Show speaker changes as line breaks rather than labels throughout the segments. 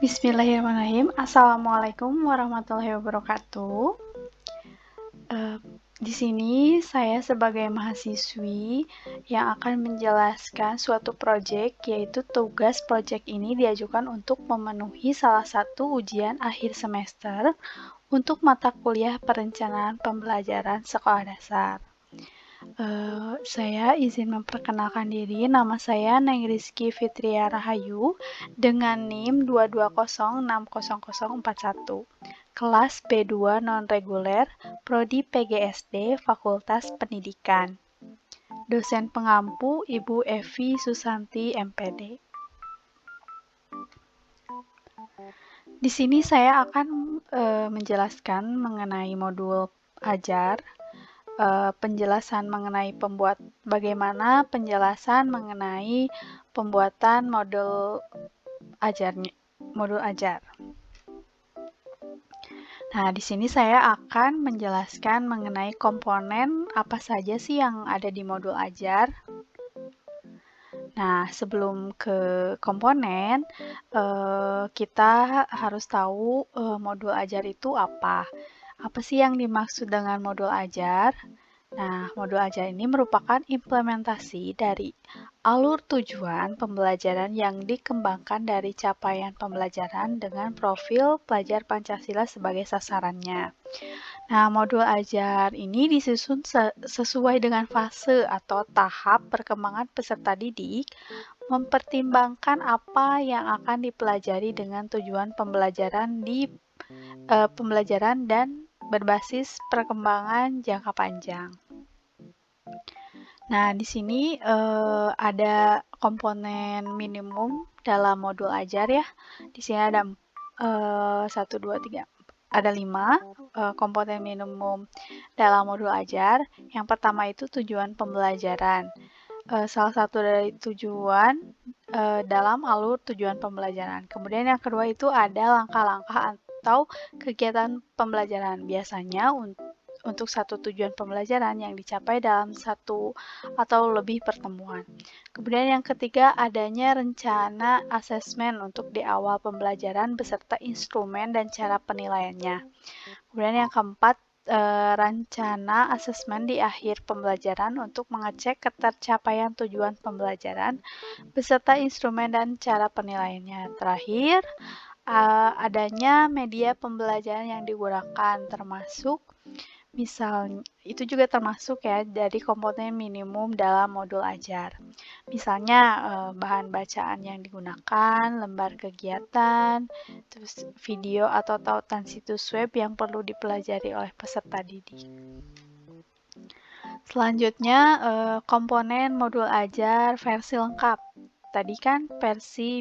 Bismillahirrahmanirrahim. Assalamualaikum warahmatullahi wabarakatuh. Di sini saya sebagai mahasiswi yang akan menjelaskan suatu proyek, yaitu tugas proyek ini diajukan untuk memenuhi salah satu ujian akhir semester untuk mata kuliah perencanaan pembelajaran sekolah dasar. Saya izin memperkenalkan diri, nama saya Neng Rizky Fitria Rahayu dengan NIM 220600041, kelas B2 non-reguler, Prodi PGSD, Fakultas Pendidikan. Dosen pengampu Ibu Evi Susanti MPD. Di sini saya akan menjelaskan mengenai modul ajar, penjelasan mengenai bagaimana penjelasan mengenai pembuatan modul ajar. Nah, di sini saya akan menjelaskan mengenai komponen apa saja sih yang ada di modul ajar. Nah, sebelum ke komponen, kita harus tahu modul ajar itu apa. Apa sih yang dimaksud dengan modul ajar? Nah, modul ajar ini merupakan implementasi dari alur tujuan pembelajaran yang dikembangkan dari capaian pembelajaran dengan profil pelajar Pancasila sebagai sasarannya. Nah, modul ajar ini disusun sesuai dengan fase atau tahap perkembangan peserta didik, mempertimbangkan apa yang akan dipelajari dengan tujuan pembelajaran pembelajaran dan berbasis perkembangan jangka panjang. Nah, di sini ada komponen minimum dalam modul ajar ya. Di sini ada 1, 2, 3, ada 5 komponen minimum dalam modul ajar. Yang pertama itu tujuan pembelajaran. Salah satu dari tujuan dalam alur tujuan pembelajaran. Kemudian yang kedua itu ada langkah-langkah atau kegiatan pembelajaran. Biasanya untuk satu tujuan pembelajaran yang dicapai dalam satu atau lebih pertemuan. Kemudian yang ketiga adanya rencana asesmen untuk di awal pembelajaran beserta instrumen dan cara penilaiannya. Kemudian yang keempat rencana asesmen di akhir pembelajaran untuk mengecek ketercapaian tujuan pembelajaran beserta instrumen dan cara penilaiannya. Terakhir, adanya media pembelajaran yang digunakan termasuk misalnya itu juga termasuk ya dari komponen minimum dalam modul ajar. Misalnya bahan bacaan yang digunakan, lembar kegiatan, terus video atau tautan situs web yang perlu dipelajari oleh peserta didik. Selanjutnya komponen modul ajar versi lengkap. Tadi kan versi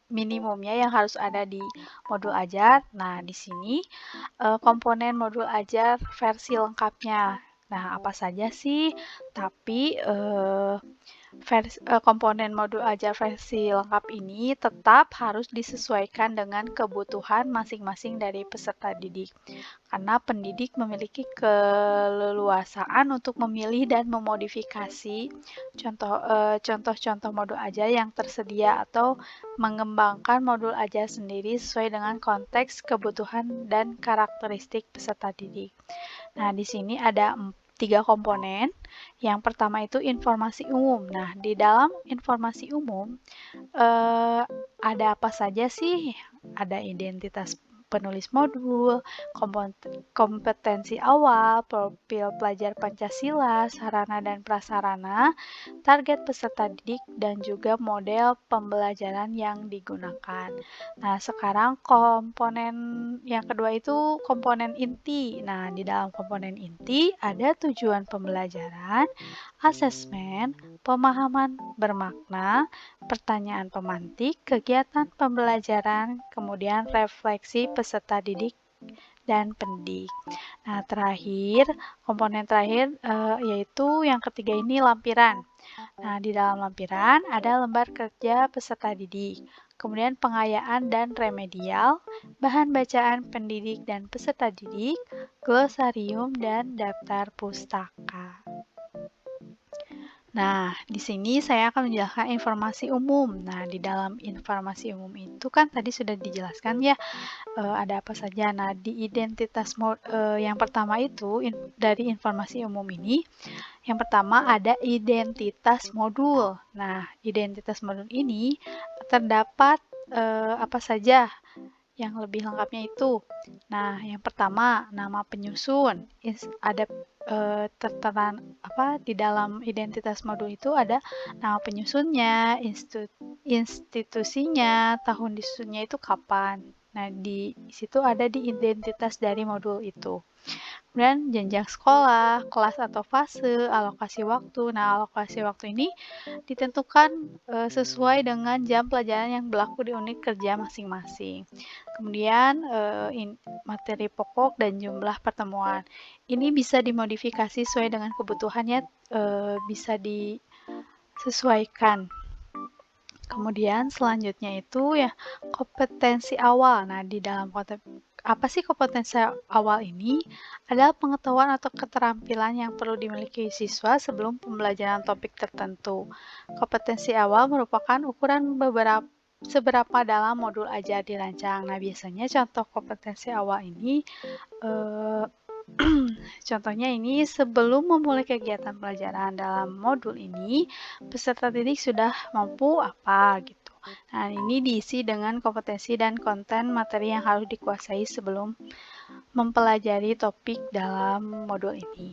minimumnya yang harus ada di modul ajar. Nah, di sini komponen modul ajar versi lengkapnya. Nah, apa saja sih? Tapi komponen modul ajar versi lengkap ini tetap harus disesuaikan dengan kebutuhan masing-masing dari peserta didik. Karena pendidik memiliki keleluasaan untuk memilih dan memodifikasi contoh-contoh modul ajar yang tersedia atau mengembangkan modul ajar sendiri sesuai dengan konteks, kebutuhan, dan karakteristik peserta didik. Nah, di sini ada 3 komponen. Yang pertama itu informasi umum. Nah, di dalam informasi umum ada apa saja sih? Ada identitas penulis modul, kompetensi awal, profil pelajar Pancasila, sarana dan prasarana, target peserta didik, dan juga model pembelajaran yang digunakan. Nah, sekarang komponen yang kedua itu komponen inti. Nah, di dalam komponen inti ada tujuan pembelajaran, asesmen, pemahaman bermakna, pertanyaan pemantik, kegiatan pembelajaran, kemudian refleksi peserta didik dan pendidik. Nah, komponen terakhir yaitu yang ketiga ini lampiran. Nah, di dalam lampiran ada lembar kerja peserta didik, kemudian pengayaan dan remedial, bahan bacaan pendidik dan peserta didik, glosarium, dan daftar pustaka. Nah, di sini saya akan menjelaskan informasi umum. Nah, di dalam informasi umum itu kan tadi sudah dijelaskan ya, ada apa saja. Nah, di identitas yang pertama itu dari informasi umum ini, yang pertama ada identitas modul. Nah, identitas modul ini terdapat apa saja yang lebih lengkapnya itu. Nah, yang pertama nama penyusun. Ada tertera apa di dalam identitas modul itu ada nama penyusunnya, institusinya, tahun disusunnya itu kapan. Nah, di situ ada di identitas dari modul itu. Kemudian jenjang sekolah, kelas atau fase, alokasi waktu. Nah, alokasi waktu ini ditentukan sesuai dengan jam pelajaran yang berlaku di unit kerja masing-masing. Kemudian materi pokok dan jumlah pertemuan. Ini bisa dimodifikasi sesuai dengan kebutuhannya, bisa disesuaikan. Kemudian selanjutnya itu ya kompetensi awal. Nah, di dalam apa sih kompetensi awal ini? Adalah pengetahuan atau keterampilan yang perlu dimiliki siswa sebelum pembelajaran topik tertentu. Kompetensi awal merupakan ukuran seberapa dalam modul ajar dirancang. Nah, biasanya contoh kompetensi awal ini contohnya ini sebelum memulai kegiatan pelajaran dalam modul ini, peserta didik sudah mampu apa gitu. Nah, ini diisi dengan kompetensi dan konten materi yang harus dikuasai sebelum mempelajari topik dalam modul ini.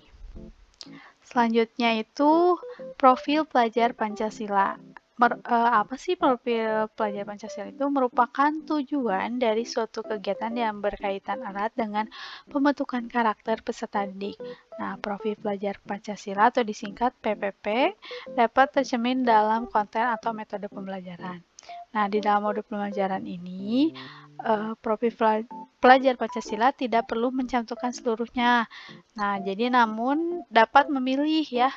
Selanjutnya itu profil pelajar Pancasila. Apa sih profil pelajar Pancasila itu? Merupakan tujuan dari suatu kegiatan yang berkaitan erat dengan pembentukan karakter peserta didik. Nah, profil pelajar Pancasila atau disingkat PPP dapat tercermin dalam konten atau metode pembelajaran. Nah, di dalam modul pembelajaran ini, profil pelajar Pancasila tidak perlu mencantumkan seluruhnya. Nah, jadi namun dapat memilih ya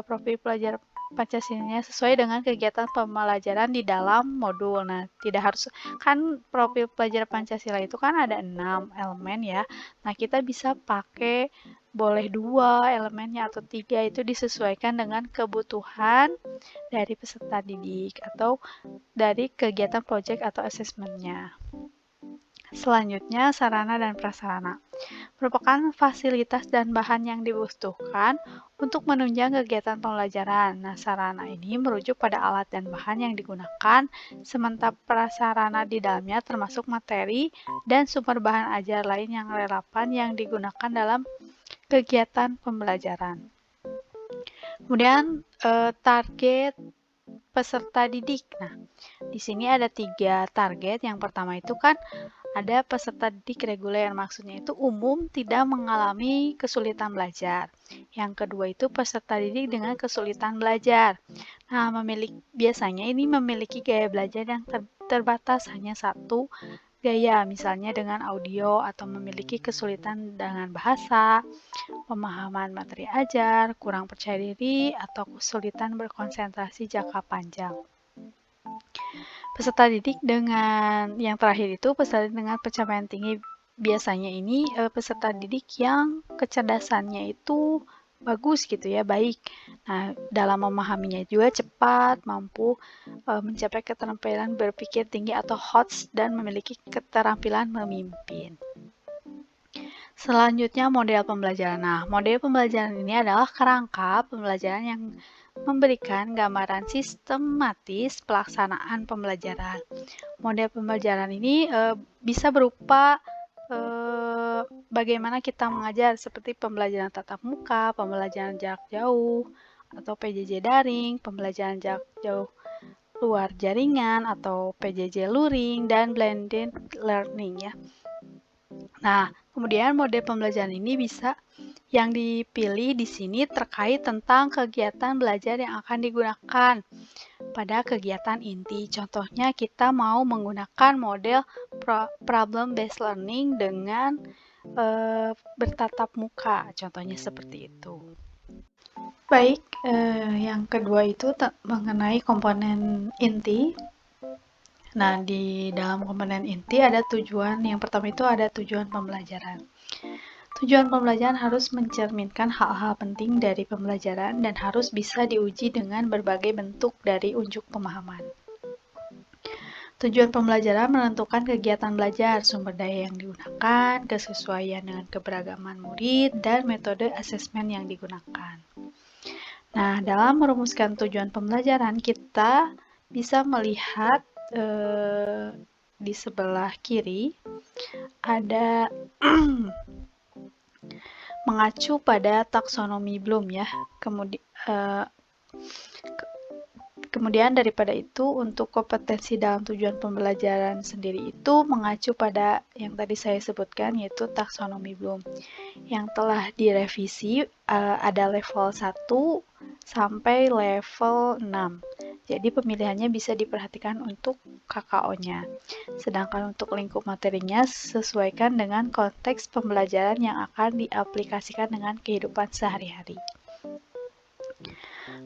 profil pelajar Pancasilanya sesuai dengan kegiatan pembelajaran di dalam modul. Nah, tidak harus, kan profil pelajar Pancasila itu kan ada 6 elemen ya. Nah, kita bisa pakai boleh 2 elemennya atau 3, itu disesuaikan dengan kebutuhan dari peserta didik atau dari kegiatan project atau assessment-nya. Selanjutnya, sarana dan prasarana merupakan fasilitas dan bahan yang dibutuhkan untuk menunjang kegiatan pembelajaran. Nah, sarana ini merujuk pada alat dan bahan yang digunakan, sementara prasarana di dalamnya termasuk materi dan sumber bahan ajar lain yang relevan yang digunakan dalam kegiatan pembelajaran. Kemudian, target peserta didik. Nah, di sini ada 3 target. Yang pertama itu kan ada peserta didik reguler, maksudnya itu umum tidak mengalami kesulitan belajar. Yang kedua itu peserta didik dengan kesulitan belajar. Nah, biasanya ini memiliki gaya belajar yang terbatas, hanya satu gaya, misalnya dengan audio, atau memiliki kesulitan dengan bahasa, pemahaman materi ajar, kurang percaya diri, atau kesulitan berkonsentrasi jangka panjang. Peserta didik dengan yang terakhir itu peserta didik dengan pencapaian tinggi. Biasanya ini peserta didik yang kecerdasannya itu bagus gitu ya, baik. Nah, dalam memahaminya juga cepat, mampu mencapai keterampilan berpikir tinggi atau HOTS dan memiliki keterampilan memimpin. Selanjutnya model pembelajaran. Nah, model pembelajaran ini adalah kerangka pembelajaran yang memberikan gambaran sistematis pelaksanaan pembelajaran. Model pembelajaran ini bisa berupa bagaimana kita mengajar, seperti pembelajaran tatap muka, pembelajaran jarak jauh, atau PJJ daring, pembelajaran jarak jauh luar jaringan, atau PJJ luring, dan blended learning ya. Nah, kemudian model pembelajaran ini bisa yang dipilih di sini terkait tentang kegiatan belajar yang akan digunakan pada kegiatan inti. Contohnya kita mau menggunakan model problem based learning dengan bertatap muka. Contohnya seperti itu. Baik, yang kedua itu mengenai komponen inti. Nah, di dalam komponen inti ada tujuan, yang pertama itu ada tujuan pembelajaran. Tujuan pembelajaran harus mencerminkan hal-hal penting dari pembelajaran dan harus bisa diuji dengan berbagai bentuk dari unjuk pemahaman. Tujuan pembelajaran menentukan kegiatan belajar, sumber daya yang digunakan, kesesuaian dengan keberagaman murid, dan metode asesmen yang digunakan. Nah, dalam merumuskan tujuan pembelajaran, kita bisa melihat di sebelah kiri ada mengacu pada taksonomi Bloom ya. Kemudian daripada itu, untuk kompetensi dalam tujuan pembelajaran sendiri itu mengacu pada yang tadi saya sebutkan, yaitu taksonomi Bloom. Yang telah direvisi ada level 1 sampai level 6. Jadi pemilihannya bisa diperhatikan untuk KKO-nya. Sedangkan untuk lingkup materinya sesuaikan dengan konteks pembelajaran yang akan diaplikasikan dengan kehidupan sehari-hari.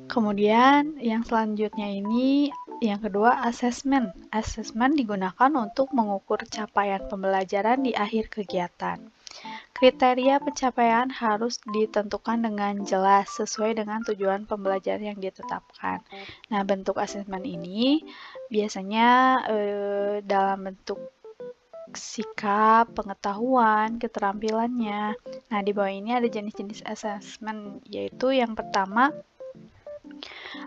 Kemudian yang selanjutnya ini, yang kedua, asesmen. Asesmen digunakan untuk mengukur capaian pembelajaran di akhir kegiatan. Kriteria pencapaian harus ditentukan dengan jelas sesuai dengan tujuan pembelajaran yang ditetapkan. Nah, bentuk asesmen ini biasanya dalam bentuk sikap, pengetahuan, keterampilannya. Nah, di bawah ini ada jenis-jenis asesmen, yaitu yang pertama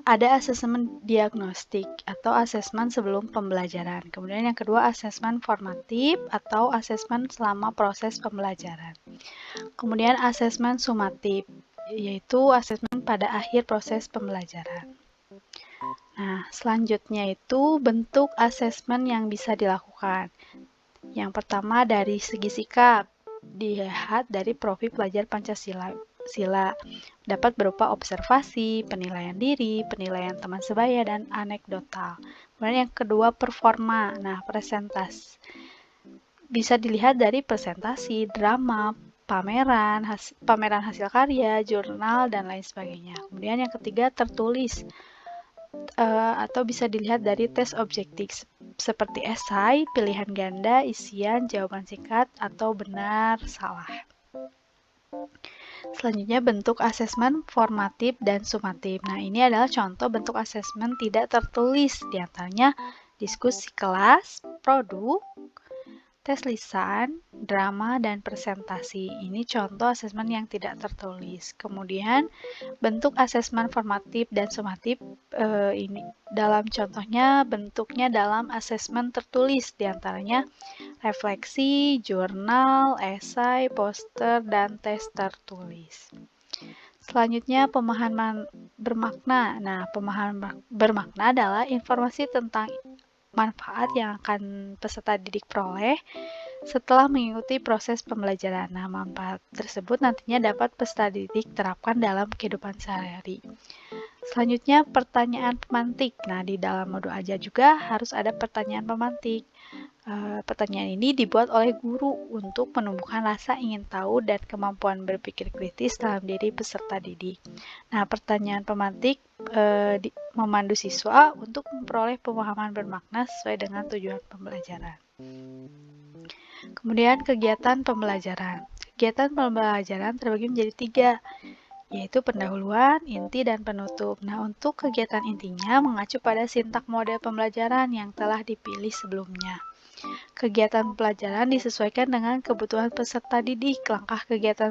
ada asesmen diagnostik atau asesmen sebelum pembelajaran. Kemudian yang kedua asesmen formatif atau asesmen selama proses pembelajaran. Kemudian asesmen sumatif, yaitu asesmen pada akhir proses pembelajaran. Nah, selanjutnya itu bentuk asesmen yang bisa dilakukan. Yang pertama dari segi sikap, dilihat dari profil pelajar Pancasila. Dapat berupa observasi, penilaian diri, penilaian teman sebaya, dan anekdotal. Kemudian yang kedua performa, nah presentasi. Bisa dilihat dari presentasi, drama, pameran hasil karya, jurnal, dan lain sebagainya. Kemudian yang ketiga tertulis, atau bisa dilihat dari tes objektif seperti esai, pilihan ganda, isian, jawaban singkat, atau benar, salah. Selanjutnya bentuk asesmen formatif dan sumatif. Nah, ini adalah contoh bentuk asesmen tidak tertulis, diantaranya diskusi kelas, produk, tes lisan, drama, dan presentasi. Ini contoh asesmen yang tidak tertulis. Kemudian bentuk asesmen formatif dan sumatif ini dalam contohnya bentuknya dalam asesmen tertulis, diantaranya refleksi, jurnal, esai, poster, dan tes tertulis. Selanjutnya pemahaman bermakna. Nah, pemahaman bermakna adalah informasi tentang manfaat yang akan peserta didik peroleh setelah mengikuti proses pembelajaran. Nah, manfaat tersebut nantinya dapat peserta didik terapkan dalam kehidupan sehari-hari. Selanjutnya pertanyaan pemantik. Nah, di dalam modul ajar juga harus ada pertanyaan pemantik. Pertanyaan ini dibuat oleh guru untuk menumbuhkan rasa ingin tahu dan kemampuan berpikir kritis dalam diri peserta didik. Nah, pertanyaan pemantik memandu siswa untuk memperoleh pemahaman bermakna sesuai dengan tujuan pembelajaran. Kemudian kegiatan pembelajaran. Kegiatan pembelajaran terbagi menjadi 3, yaitu pendahuluan, inti, dan penutup. Nah, untuk kegiatan intinya mengacu pada sintak model pembelajaran yang telah dipilih sebelumnya. Kegiatan pembelajaran disesuaikan dengan kebutuhan peserta didik. Langkah kegiatan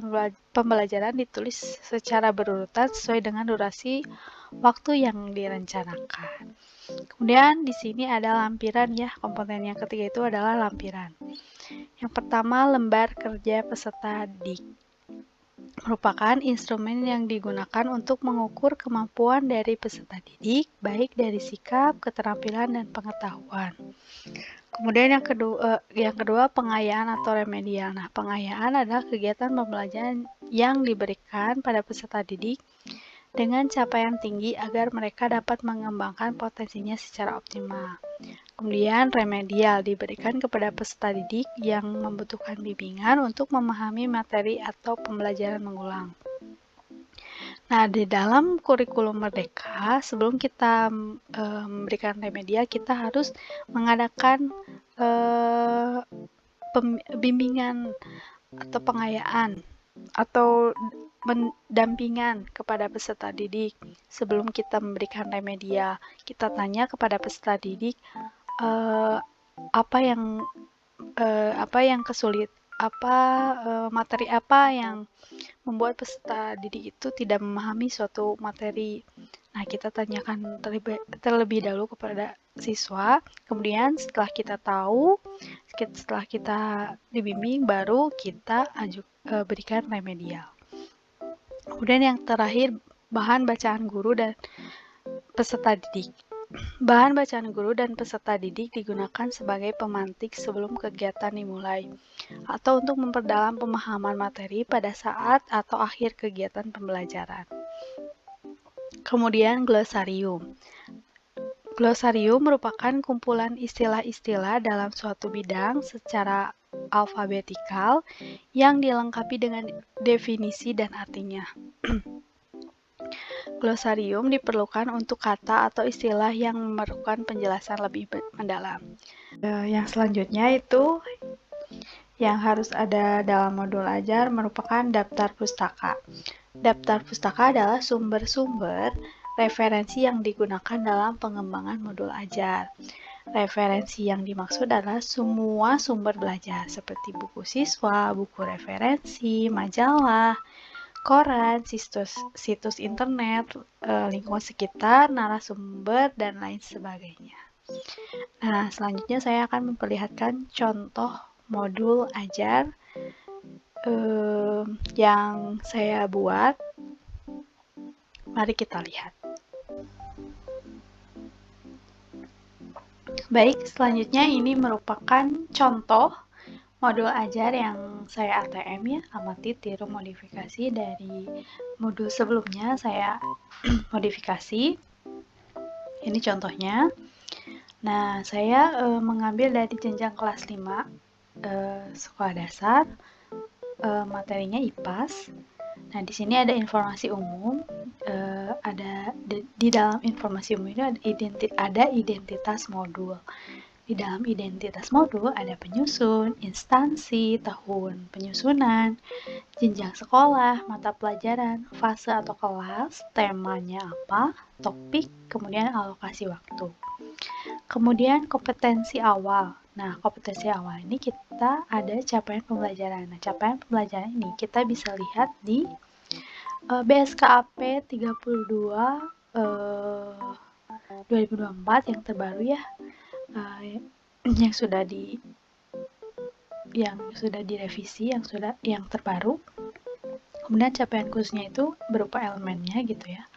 pembelajaran ditulis secara berurutan sesuai dengan durasi waktu yang direncanakan. Kemudian di sini ada lampiran ya, komponen yang ketiga itu adalah lampiran. Yang pertama, lembar kerja peserta didik. Merupakan instrumen yang digunakan untuk mengukur kemampuan dari peserta didik, baik dari sikap, keterampilan, dan pengetahuan. Kemudian yang kedua pengayaan atau remedial. Nah, pengayaan adalah kegiatan pembelajaran yang diberikan pada peserta didik dengan capaian tinggi agar mereka dapat mengembangkan potensinya secara optimal. Kemudian remedial diberikan kepada peserta didik yang membutuhkan bimbingan untuk memahami materi atau pembelajaran mengulang. Nah, di dalam kurikulum Merdeka, sebelum kita memberikan remedial, kita harus mengadakan bimbingan atau pengayaan atau pendampingan kepada peserta didik. Sebelum kita memberikan remedial, kita tanya kepada peserta didik eh, apa yang kesulit, materi apa yang membuat peserta didik itu tidak memahami suatu materi. Nah, kita tanyakan terlebih dahulu kepada siswa, kemudian setelah kita tahu, setelah kita dibimbing, baru kita berikan remedial. Kemudian yang terakhir, bahan bacaan guru dan peserta didik. Bahan bacaan guru dan peserta didik digunakan sebagai pemantik sebelum kegiatan dimulai, atau untuk memperdalam pemahaman materi pada saat atau akhir kegiatan pembelajaran. Kemudian glosarium. Glosarium merupakan kumpulan istilah-istilah dalam suatu bidang secara alfabetikal yang dilengkapi dengan definisi dan artinya. Glosarium diperlukan untuk kata atau istilah yang memerlukan penjelasan lebih mendalam. Yang selanjutnya itu yang harus ada dalam modul ajar merupakan daftar pustaka. Daftar pustaka adalah sumber-sumber referensi yang digunakan dalam pengembangan modul ajar. Referensi yang dimaksud adalah semua sumber belajar seperti buku siswa, buku referensi, majalah, koran, situs internet, lingkungan sekitar, narasumber, dan lain sebagainya. Nah, selanjutnya saya akan memperlihatkan contoh modul ajar yang saya buat. Mari kita lihat. Baik, selanjutnya ini merupakan contoh modul ajar yang saya ATM ya, amati tiru modifikasi dari modul sebelumnya saya modifikasi. Ini contohnya. Nah, saya mengambil dari jenjang kelas 5 sekolah dasar, materinya IPAS. Nah, di sini ada informasi umum, ada di dalam informasi umum ini ada identitas modul. Di dalam identitas modul ada penyusun, instansi, tahun penyusunan, jenjang sekolah, mata pelajaran, fase atau kelas, temanya apa, topik, kemudian alokasi waktu. Kemudian kompetensi awal. Nah, kompetensi awal ini kita ada capaian pembelajaran. Nah, capaian pembelajaran ini kita bisa lihat di BSKAP 32 2024 yang terbaru ya, yang sudah direvisi, yang terbaru. Kemudian capaian khususnya itu berupa elemennya gitu ya.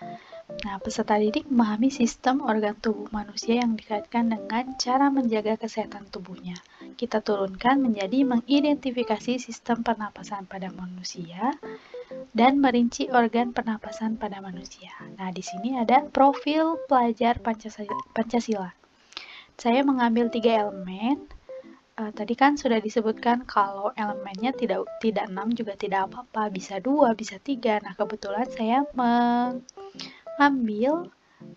Nah, peserta didik memahami sistem organ tubuh manusia yang dikaitkan dengan cara menjaga kesehatan tubuhnya. Kita turunkan menjadi mengidentifikasi sistem pernapasan pada manusia dan merinci organ pernapasan pada manusia. Nah, di sini ada profil pelajar Pancasila. Saya mengambil 3 elemen. Tadi kan sudah disebutkan kalau elemennya tidak 6 juga tidak apa-apa, bisa 2, bisa 3. Nah, kebetulan saya mengambil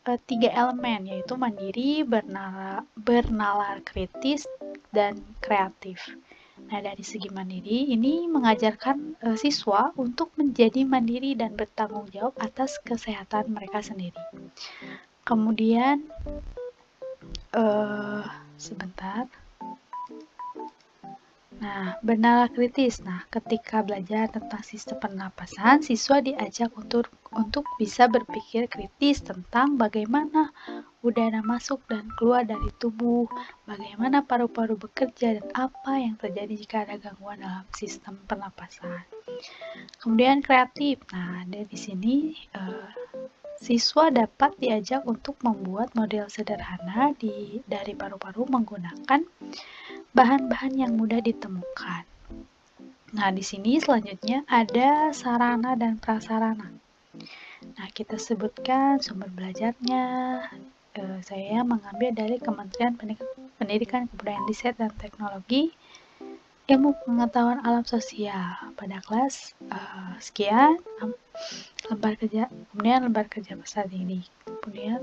3 elemen, yaitu mandiri, bernalar kritis, dan kreatif. Nah, dari segi mandiri, ini mengajarkan siswa untuk menjadi mandiri dan bertanggung jawab atas kesehatan mereka sendiri. Kemudian, sebentar. Nah, bernalar kritis. Nah, ketika belajar tentang sistem pernapasan, siswa diajak untuk bisa berpikir kritis tentang bagaimana udara masuk dan keluar dari tubuh, bagaimana paru-paru bekerja, dan apa yang terjadi jika ada gangguan dalam sistem pernapasan. Kemudian kreatif. Nah, dari sini siswa dapat diajak untuk membuat model sederhana dari paru-paru menggunakan bahan-bahan yang mudah ditemukan. Nah, di sini selanjutnya ada sarana dan prasarana. Nah, kita sebutkan sumber belajarnya. Saya mengambil dari Kementerian Pendidikan, Kebudayaan, Riset, dan Teknologi, Ilmu Pengetahuan Alam Sosial pada kelas sekian, lembar kerja, kemudian lembar kerja peserta didik, kemudian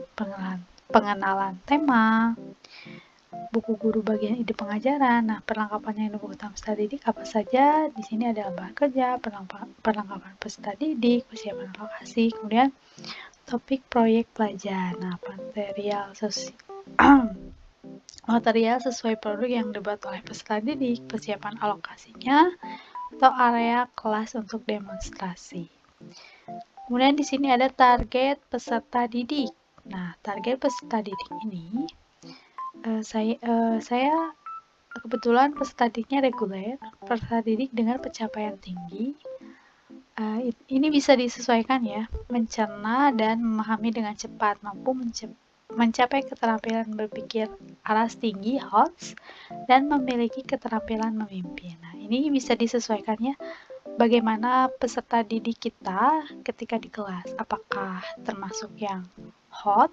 pengenalan tema, buku guru bagian ide pengajaran. Nah, perlengkapannya yang buku utama peserta didik apa saja? Di sini ada lembar kerja, perlengkapan peserta didik, persiapan lokasi, kemudian topik proyek pelajar. Nah, material sesuai produk yang dibuat oleh peserta didik, persiapan alokasinya, atau area kelas untuk demonstrasi. Kemudian di sini ada target peserta didik. Nah, target peserta didik ini saya kebetulan peserta didiknya reguler, peserta didik dengan pencapaian tinggi. Ini bisa disesuaikan ya, mencerna dan memahami dengan cepat, mampu mencapai keterampilan berpikir aras tinggi, HOTS, dan memiliki keterampilan memimpin. Nah, ini bisa disesuaikan ya, bagaimana peserta didik kita ketika di kelas, apakah termasuk yang hot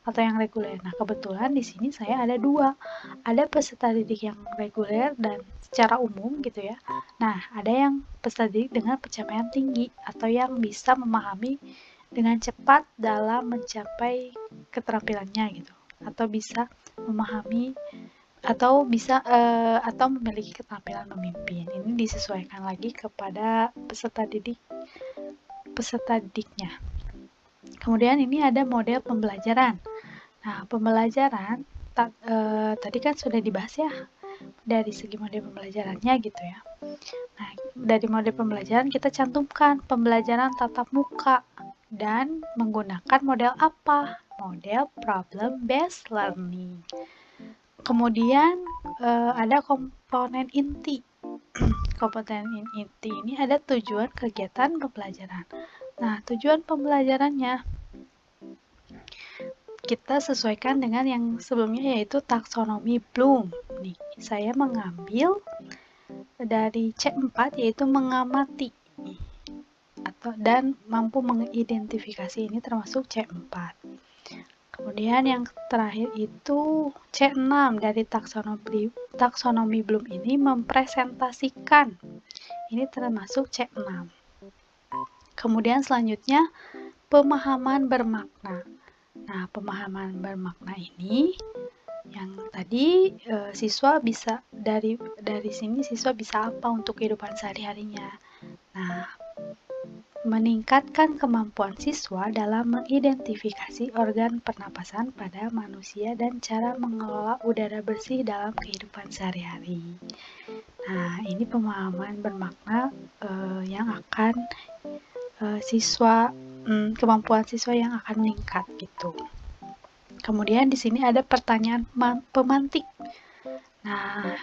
atau yang reguler. Nah, kebetulan di sini saya ada dua, ada peserta didik yang reguler dan secara umum gitu ya. Nah, ada yang peserta didik dengan pencapaian tinggi atau yang bisa memahami dengan cepat dalam mencapai keterampilannya gitu, atau bisa memahami atau memiliki keterampilan memimpin. Ini disesuaikan lagi kepada peserta didiknya. Kemudian ini ada model pembelajaran. Nah, pembelajaran tadi kan sudah dibahas ya dari segi model pembelajarannya gitu ya. Nah, dari model pembelajaran kita cantumkan pembelajaran tatap muka dan menggunakan model apa? Model problem based learning. Kemudian ada komponen inti. Komponen inti ini ada tujuan kegiatan pembelajaran. Nah, tujuan pembelajarannya kita sesuaikan dengan yang sebelumnya, yaitu taksonomi Bloom. Nih, saya mengambil dari C4, yaitu mengamati dan mampu mengidentifikasi, ini termasuk C4. Kemudian yang terakhir itu C6 dari taksonomi Bloom ini mempresentasikan. Ini termasuk C6. Kemudian selanjutnya pemahaman bermakna. Nah, pemahaman bermakna ini yang tadi siswa bisa dari sini siswa bisa apa untuk kehidupan sehari-harinya. Nah, meningkatkan kemampuan siswa dalam mengidentifikasi organ pernapasan pada manusia dan cara mengelola udara bersih dalam kehidupan sehari-hari. Nah, ini pemahaman bermakna yang akan kemampuan siswa yang akan meningkat gitu. Kemudian di sini ada pertanyaan pemantik. Nah,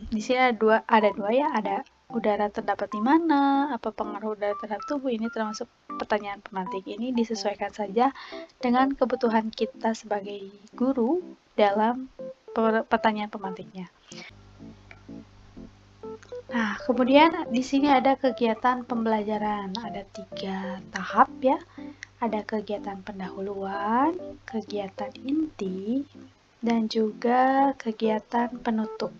di sini ada dua ya, ada udara terdapat di mana, apa pengaruh udara terhadap tubuh. Ini termasuk pertanyaan pemantik. Ini disesuaikan saja dengan kebutuhan kita sebagai guru dalam pertanyaan pemantiknya. Nah, kemudian di sini ada kegiatan pembelajaran, ada 3 tahap ya. Ada kegiatan pendahuluan, kegiatan inti, dan juga kegiatan penutup.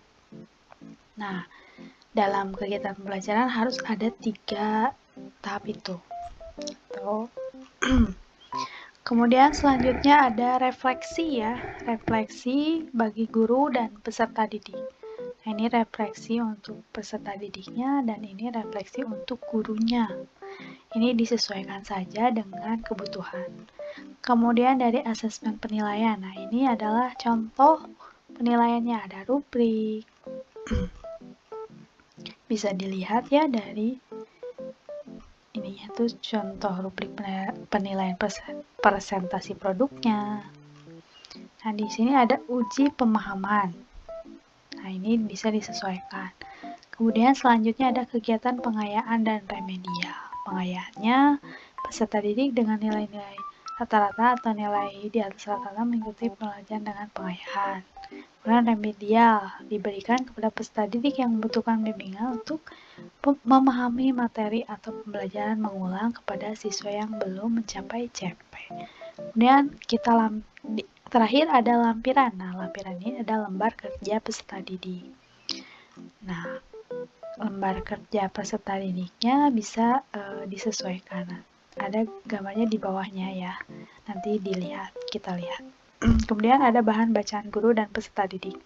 Nah, dalam kegiatan pembelajaran harus ada 3 tahap itu. Kemudian selanjutnya ada refleksi ya, refleksi bagi guru dan peserta didik. Nah, ini refleksi untuk peserta didiknya dan ini refleksi untuk gurunya. Ini disesuaikan saja dengan kebutuhan. Kemudian dari asesmen penilaian. Nah, ini adalah contoh penilaiannya, ada rubrik. Bisa dilihat ya dari ini itu contoh rubrik penilaian presentasi produknya. Nah, di sini ada uji pemahaman. Nah, ini bisa disesuaikan. Kemudian selanjutnya ada kegiatan pengayaan dan remedial. Pengayaannya peserta didik dengan nilai-nilai rata-rata atau nilai di atas rata-rata mengikuti pelajaran dengan pengayaan. Kemudian remedial diberikan kepada peserta didik yang membutuhkan bimbingan untuk memahami materi atau pembelajaran mengulang kepada siswa yang belum mencapai CP. Kemudian terakhir ada lampiran. Nah, lampiran ini ada lembar kerja peserta didik. Nah, lembar kerja peserta didiknya bisa disesuaikan. Ada gambarnya di bawahnya ya. Nanti kita lihat. Kemudian ada bahan bacaan guru dan peserta didik.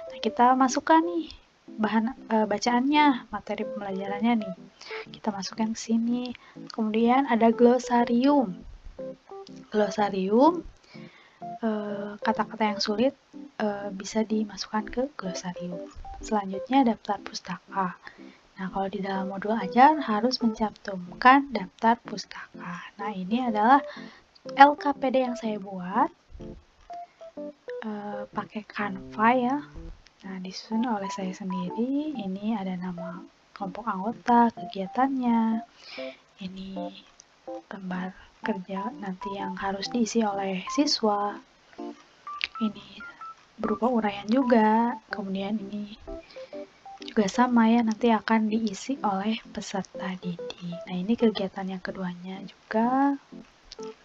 Nah, kita masukkan nih bahan bacaannya, materi pembelajarannya nih. Kita masukkan ke sini. Kemudian ada glosarium. Glosarium, kata-kata yang sulit bisa dimasukkan ke glosarium. Selanjutnya daftar pustaka. Nah, kalau di dalam modul ajar harus mencantumkan daftar pustaka. Nah, ini adalah LKPD yang saya buat pakai Canva ya. Nah, disusun oleh saya sendiri. Ini ada nama kelompok anggota, kegiatannya. Ini gambar kerja nanti yang harus diisi oleh siswa. Ini berupa uraian juga. Kemudian ini juga sama ya, nanti akan diisi oleh peserta didik. Nah, ini kegiatan yang keduanya juga,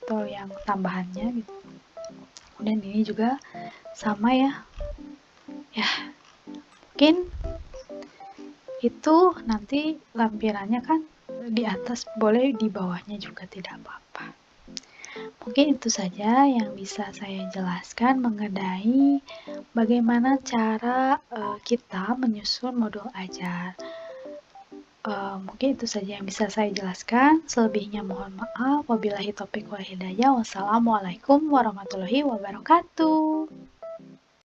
atau yang tambahannya gitu. Kemudian ini juga sama ya. Ya, mungkin itu nanti lampirannya kan di atas boleh, di bawahnya juga tidak apa-apa. Mungkin itu saja yang bisa saya jelaskan mengenai bagaimana cara kita menyusun modul ajar. Mungkin itu saja yang bisa saya jelaskan. Selebihnya mohon maaf. Wabillahi taufiq wal hidayah. Wassalamualaikum warahmatullahi wabarakatuh.